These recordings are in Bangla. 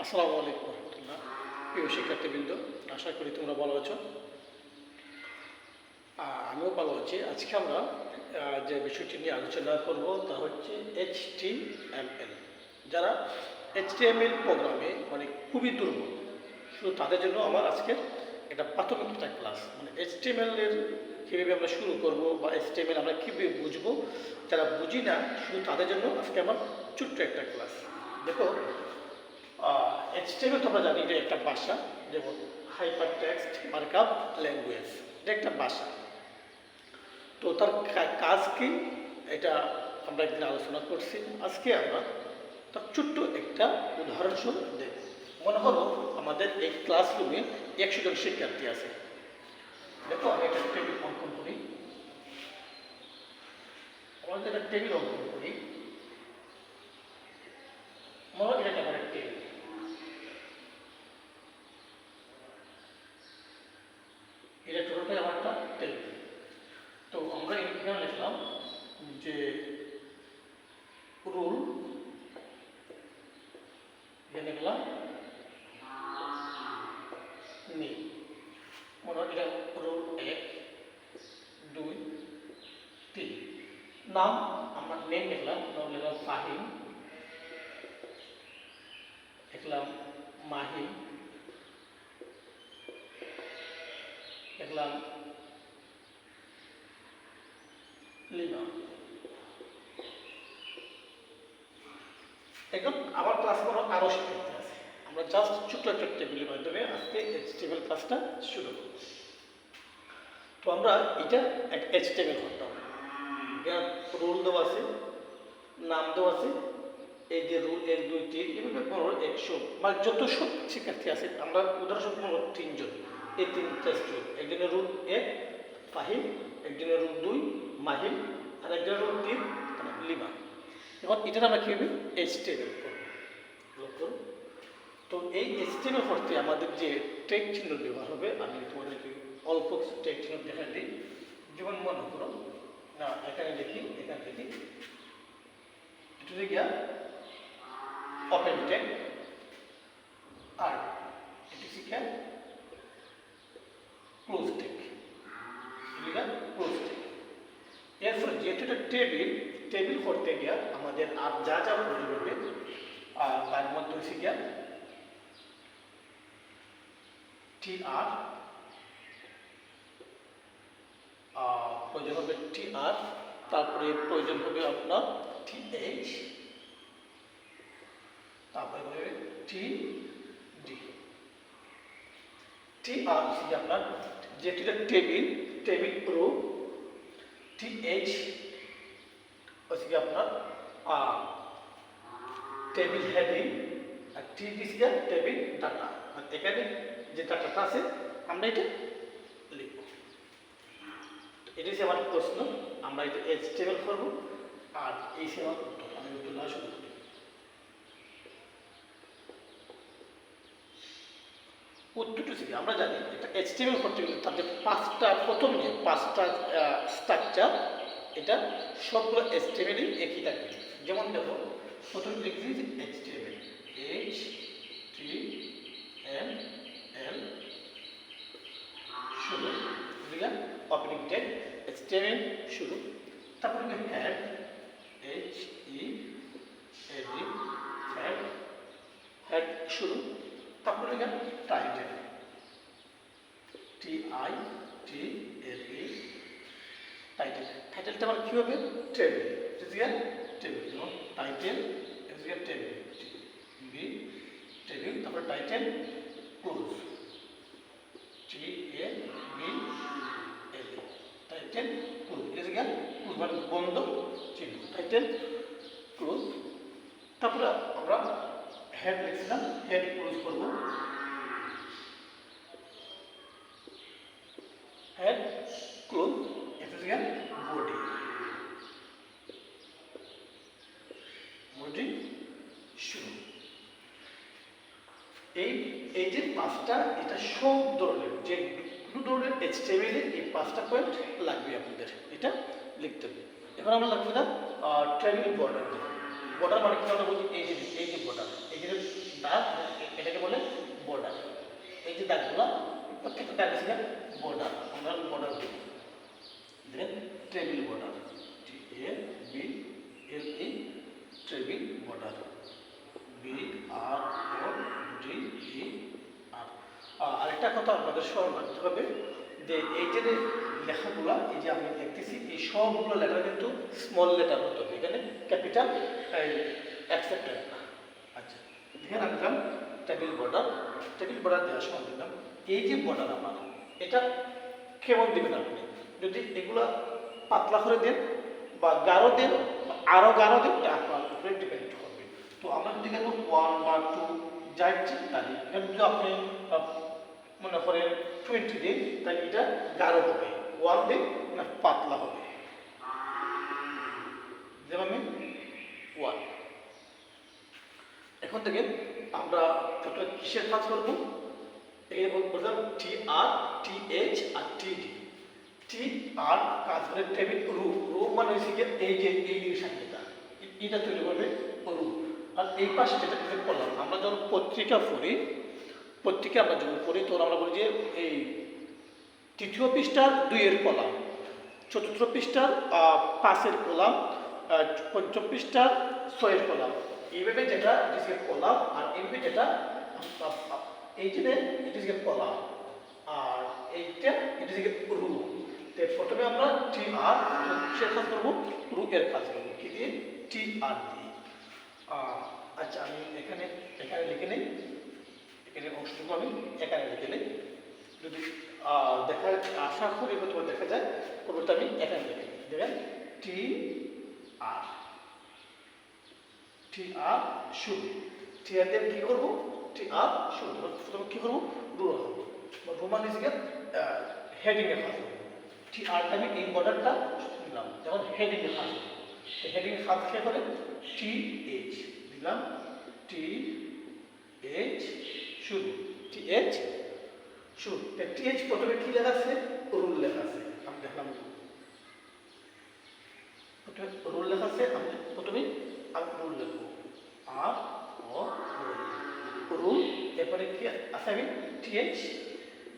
আসসালামু আলাইকুম রহমতুল্লাহ। প্রিয় শিক্ষার্থীবৃন্দ, আশা করি তোমরা ভালো আছো। আমিও ভালো আছি। আজকে আমরা যে বিষয়টি নিয়ে আলোচনা করব তা হচ্ছে HTML। যারা HTML প্রোগ্রামে মানে খুবই দুর্বল, শুধু তাদের জন্য আমার আজকের একটা প্রাথমিক একটা ক্লাস। মানে HTML এর কীভাবে আমরা শুরু করব বা HTML আমরা কীভাবে বুঝবো, যারা বুঝি না শুধু তাদের জন্য আজকে আমার ছোট্ট একটা ক্লাস। দেখো, HTML তোমরা জানি এটা একটা ভাষা, যেমন হাইপার টেক্সট মার্কআপ ল্যাঙ্গুয়েজ, এটা একটা ভাষা। তো তার কাজ কি এটা আমরা একদিন আলোচনা করছি। আজকে আমরা তার ছোট্ট একটা উদাহরণস্বরূপ দেব। মনে হলো আমাদের এই ক্লাসরুমে 100 জন শিক্ষার্থী আছে। দেখো, আমি একটা টেবিল অঙ্কন করি। আমাদের একটা টেবিল অঙ্কন করি। মনে হয় এটা আমার একটা টেবিল। এটা টোটালটাই আমার একটা টেবিল। তো আমরা এখানে লিখলাম যে রুল, এখানে লিখলাম নেই। মনে হয় এটা রুল 1, 2, 3। নাম আমরা নেম লিখলাম, লিখলাম ফাহিম, লিখলাম মাহিম, লিখলাম লিমা। এখন আমার ক্লাস করার আরও শিক্ষার্থী আছে। আমরা জাস্ট ছোট্ট একটা টেবিলের মাধ্যমে আজকে HTML ক্লাসটা শুরু করব। তো আমরা এটা একটা HTML করতাম। রুল দেওয়া আছে, নাম দেওয়া আছে, এই যে রুল 1, 2, 3, এভাবে 100 মানে যত সব শিক্ষার্থী আছে, আমরা উদাহরণস্বরূপ 3 জন, এই 3টা স্টুডেন্ট। একজনের রুল 1 ফাহিম, একজনের রুল 2 মাহিম, আর একজনের রুল 3 লিমা। এখন এটা আমরা কীভাবে HTML করব। তো এই HTML করতে আমাদের যে টেক চিহ্ন ব্যবহার হবে, আমি তোমাদেরকে অল্প টেক চিহ্ন দেখা দিই। যেমন মনে করো, না এখানে দেখি, এখানে দেখি, এটা দেখিয়া ওপেন টেক, আর এটি শিখে ক্লোজ টেক, এটা ক্লোজ টেক। এরপর যেহেতু এটা টেবিল করতে গিয়া আমাদের আর যা যা প্রয়োজন হবে তার মধ্যে হচ্ছে গিয়া TR, প্রয়োজন হবে TR, তারপরে প্রয়োজন হবে আপনার TH, তারপরে হবে TD। TR হচ্ছে আপনার যেটা টেবিল প্রো, TH হচ্ছে আপনার টেবিল হেডিং, আর TD হচ্ছে টেবিল ডাটা। আর এখানে যে ডাটাটা আছে আমরা এটা লিখব। এটা হচ্ছে আমার প্রশ্ন, আমরা এটা HTML করব, আর এই সেবা আমি উত্তর শুরু করি। উত্তরটা থেকে আমরা জানি এটা HTML করতে গেলে তাদের প্রথম যে 5টা স্ট্রাকচার, এটা সবগুলো HTML একই থাকবে। যেমন দেখো, প্রথম লিখছি HTML, HTML শুরু, লিখলাম ওপেনিং টেক, HTML শুরু, তারপরে হেড, HEAD, হেড শুরু, তারপরে টাইটেল, TITLE, টাইটেল। টাইটেলটা আবার কী হবে? টেবিল, টেবিল, যেমন টাইটেল টেবিল, টেবিল, তারপরে title close, TABL, title close, close মানে বন্ধ চিহ্ন, টাইটেল ক্লোজ। তারপরে আমরা হেড লিখছিলাম, হেড ক্লোজ করব, হেড ক্লোজ, বডি শুরু। এই যে 5টা, এটা সব ধরনের যে কোনো ধরনের HTML এই 5টা পয়েন্ট লাগবে আপনাদের, এটা লিখতে হবে। এখন আমরা লাগবে না টেবিল বর্ডার। বর্ডার মানে কি আমরা বলছি, এই যে বর্ডার, এই যে এটা হচ্ছে বর্ডার, আমরা বর্ডার দেব, then table border, TABLE table border, BRODER। আরেকটা কথা আপনাদের স্মরণ রাখতে হবে যে এই যে লেখাগুলো, এই যে আমি লিখতেছি, এই সবগুলো লেটার কিন্তু স্মল লেটার হতে হবে, এখানে ক্যাপিটাল অ্যাকসেপ্টেড না। আচ্ছা, এখানে আনলাম টেবিল বর্ডার, টেবিল বর্ডার দেওয়ার সময় দিলাম এই যে বর্ডার আমার, এটা কেমন দেবেন আপনি? যদি এগুলা পাতলা করে দেন বা গাঢ় দেন, আরও গাঢ় দেন, এটা আপনার উপরে ডিপেন্ড করবে। তো আমরা যদি দেখুন 1 বা 2 যা ইচ্ছে তাই, এখানে যদি আপনি মনে করেন 20 দিন, তাহলে এটা গাঢ় হবে, 1 দিন না পাতলা হবে, যেমন 1। এখন থেকে আমরা প্রথমে কিসের কাজ করবো? এখানে বললাম TR, TH আর TD। TR কাজ করে টেবিল রু মানে হচ্ছে এই যে এই সংখ্যাটা, এটা তৈরি করবে রু। আর এই পাশে যেটা করলাম, আমরা যখন পত্রিকা পড়ি, পত্রিকা আমরা যখন পড়ি তখন আমরা বলি যে এই তৃতীয় পৃষ্ঠার 2-এর কলাম, চতুর্থ পৃষ্ঠার 5-এর কলাম, পঞ্চম পৃষ্ঠার 6-এর কলাম, এইভাবে যেটা ইট কলাম, আর এইভাবে যেটা এই যে ইট ইজ কলাম, আর এইটা ইট ইজ রু। তো প্রথমে আমরা TR কিসের কাজ করবো? রু এর কাজ করবো, কি দিয়ে? TR দিয়ে। আচ্ছা, আমি এখানে লিখে নিই, এখানে অংশটুকু আমি এখানে লিখে নিই, যদি দেখা আশা করি হয়তো দেখা যায়, পরবর্তী আমি এখানে লিখে নিই, দেখেন TR শুরু, TR দিয়ে কী করবো? TR শুরু, প্রথমে কী করবো? রু রাখবো, রোমান হিসেবে হেডিংয়ে কাজ করবো। TRটা আমি এই বর্ডারটা দিলাম, যখন হেডিংয়ে কাজ করবো, হেডিংয়ে কাজ খেয়ে করে TH দিলাম, TH শুরু, TH শুরু। TH প্রথমে কি লেখা আছে? রুল লেখা আছে, আমি দেখলাম প্রথমে রুল লেখা আছে, আমি প্রথমে রুল লিখবো, আর ও রুল। এরপরে কি আছে? আমি TH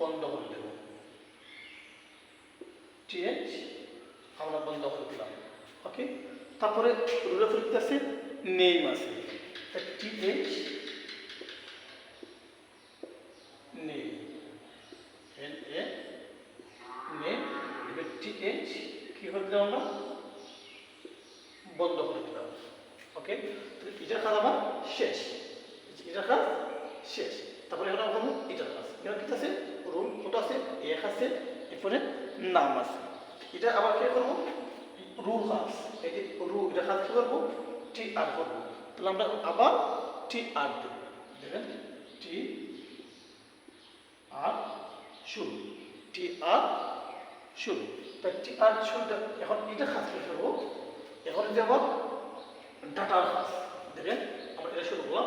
বন্ধ করে দেব, TH আমরা বন্ধ করে দিলাম, ওকে। তারপরে রুলের পরে আছে নেম আছে, TH নেম, NA নেম। এবার TH কি করে দিলাম? আমরা বন্ধ করে দিলাম, ওকে। এটার কাজ আমার শেষ, এটার কাজ শেষ। তারপরে এখন আমরা এটার কাজ, এখানে কি আছে? রুল কত আছে? 1 আছে, এরপরে নাম আছে। এটা আবার কি করবো? রু কাজ, এই যে রু, এটা কাজ কি করবো? TR করবো। তাহলে আমরা আবার TR দেব, দেখেন TR শুরু, TR শুরু। তাই TR শুরুটা এখন এটা কাজ কি করবো? এখন যে আবার ডাটার কাজ, দেখেন আমরা এটা শুরু করলাম,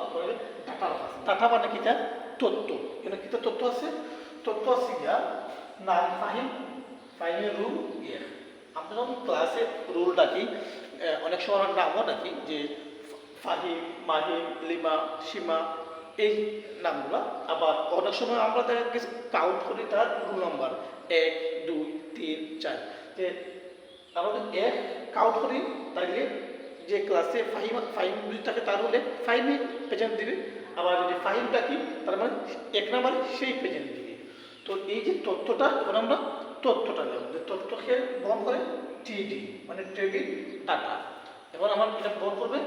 ডাটার কাজ। ডাটা মানে কি? তথ্য। এখানে কি তথ্য আছে? তথ্য আছে গিয়া নাম, ফাহিমের রুল ইয়ে। আমরা যখন ক্লাসে রুল ডাকি, অনেক সময় আমরা নামও ডাকি, যে ফাহিম, মাহিম, লিমা, সীমা, এই নামগুলো। আবার অনেক সময় আমরা দেখা গেছে কাউন্ট করি তার রুল নাম্বার 1, 2, 3, 4। যে আমরা যদি 1 কাউন্ট করি, তাহলে যে ক্লাসে ফাহিম যদি থাকে তার হলে ফাহিমই প্রেজেন্ট দিবে। আবার যদি ফাহিম ডাকি, তার মানে 1 নাম্বার সেই প্রেজেন্ট দিবে। তো এই যে তথ্যটা, এখন আমরা তথ্যটা নেব, যে তথ্যকে বহন করে TD মানে টেবিল ডাটা। এখন আমার এটা বহন করবে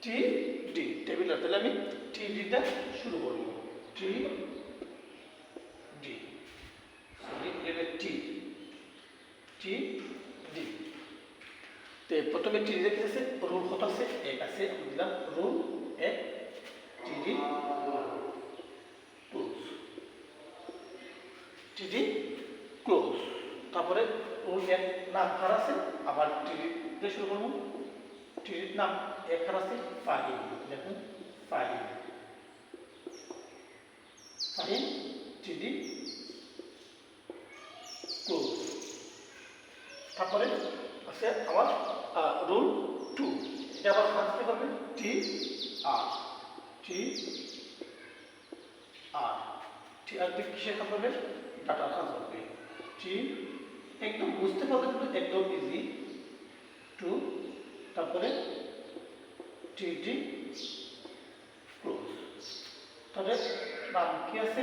TD টেবিল ডাটা। তাহলে আমি TDটা শুরু করব, TD TD। তো প্রথমে TD কি আছে? রুল কত আছে? 1 আছে, দিলাম rule 1, TD close, TD close. তারপরে রুল 1 নাম কার আছে, আবার TD দিয়ে শুরু করবো। TD নাম 1 কার আছে? ফাহিম, দেখুন ফাহিম, TD ক্লোজ। তারপরে আছে আমার রুল 2, এটা আবার কাজ কি করবে? TR দিয়ে কিসের কাজ করবে? কাটার কাজ হবে টি একদম বুঝতে পারলে কিন্তু একদম ইজি টু তারপরে টি ক্লোজ তাহলে নাম কি আছে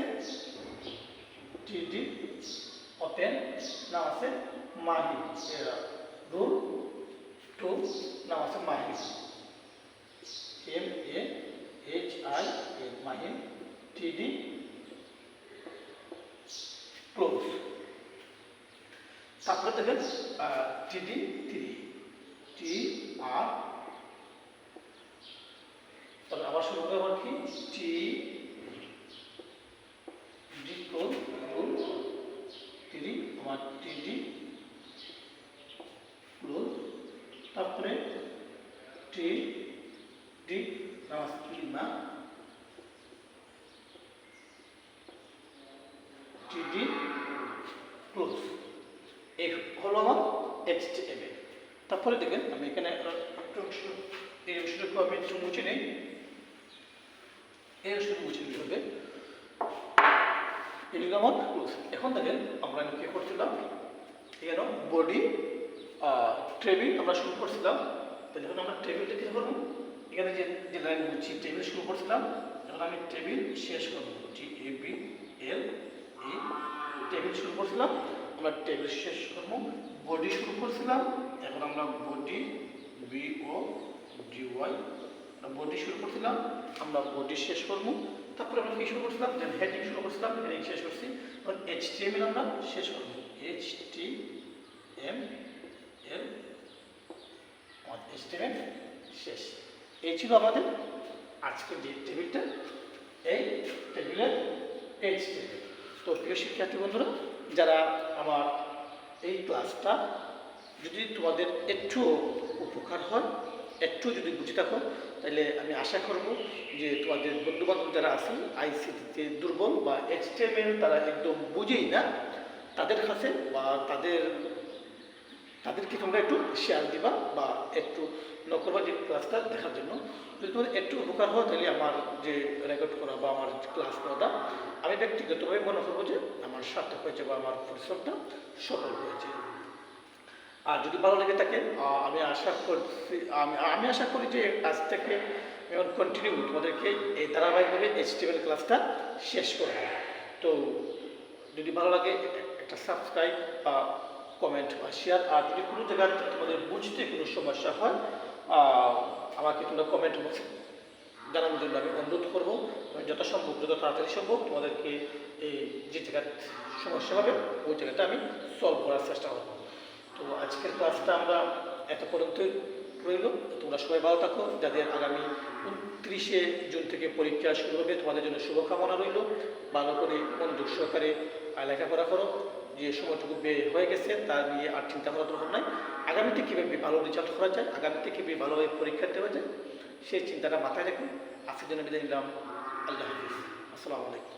টি ওপেন নাম আছে মাহি রুল টু নাম আছে মাহি MAHI মাহি টি ক্লোজ তারপরে দেখেন টি3 TR তবে আবার শুরু হবে আবার কি টি ক্লোজ রুল 3 আমার টি ক্লোজ তারপরে টি না টি ক্লোজ এই হলো আমার HTML তারপরে দেখেন আমি এখানে এই অংশটুকু আমি একটু মুছে নেই এই অংশটুকু মুছে নিতে হবে এগুলো আমার ক্লোজ এখন দেখেন আমরা কি করছিলাম এখানে বডি টেবিল আমরা শুরু করছিলাম তাহলে এখন আমরা টেবিলটা কি করবো এখানে যে লাইন বলছি টেবিল শুরু করছিলাম এখন আমি টেবিল শেষ করবো TABL টেবিল শুরু করছিলাম আমরা টেবিল শেষ করবো বডি শুরু করছিলাম এখন আমরা বডি BODY বডি শুরু করছিলাম আমরা বডি শেষ করবো তারপরে আমরা কি শুরু করছিলাম যে হেডিং শুরু করছিলাম হেডিং শেষ করছি এখন HTML আমরা শেষ করবো HTML শেষ এই ছিল আমাদের আজকের যে টেবিলটা এই টেবিলের HTML তো প্রিয় শিক্ষার্থী বন্ধুরা যারা আমার এই ক্লাসটা যদি তোমাদের একটু উপকার হয় একটু যদি বুঝে থাকো তাহলে আমি আশা করব যে তোমাদের বন্ধুবান্ধব যারা আছেন ICT-তে দুর্বল বা HTML তারা একদম বুঝেই না তাদের কাছে বা তাদেরকে তোমরা একটু শেয়ার দিবা বা একটু নকরবা যে ক্লাসটা দেখার জন্য যদি তোমাদের একটু উপকার হয় তাহলে আমার যে রেকর্ড করা বা আমার ক্লাস নেওয়াটা আমি ব্যক্তিগতভাবে মনে করবো যে আমার সার্থক হয়েছে বা আমার পরিশ্রমটা সফল হয়েছে আর যদি ভালো লেগে থাকে আমি আশা করি যে আজ থেকে এখন কন্টিনিউ তোমাদেরকে এই ধারাবাহিকভাবে HTML ক্লাসটা শেষ করব তো যদি ভালো লাগে একটা সাবস্ক্রাইব বা কমেন্ট বা শেয়ার আর যদি কোনো জায়গায় তোমাদের বুঝতে কোনো সমস্যা হয় আমাকে তোমরা কমেন্ট বক্সে জানানোর জন্য আমি অনুরোধ করবো যত তাড়াতাড়ি সম্ভব তোমাদেরকে এই যে জায়গার সমস্যা হবে ওই জায়গাটা আমি সলভ করার চেষ্টা করবো তো আজকের ক্লাসটা আমরা এত পর্যন্ত রইল তোমরা সবাই ভালো থাকো যাদের আগামী 29শে জুন থেকে পরীক্ষা শুরু হবে তোমাদের জন্য শুভকামনা রইল ভালো করে মনোযোগ সহকারে লেখাপড়া করো যে সময়টুকু বের হয়ে গেছে তা নিয়ে আর চিন্তা করার দরকার নাই আগামীতে কীভাবে ভালো রেজাল্ট করা যায় আগামীতে কীভাবে ভালোভাবে পরীক্ষা দেওয়া যায় সেই চিন্তাটা মাথায় রেখে আজকের জন্য বিদায় নিলাম আল্লাহ হাফিজ আসসালামু আলাইকুম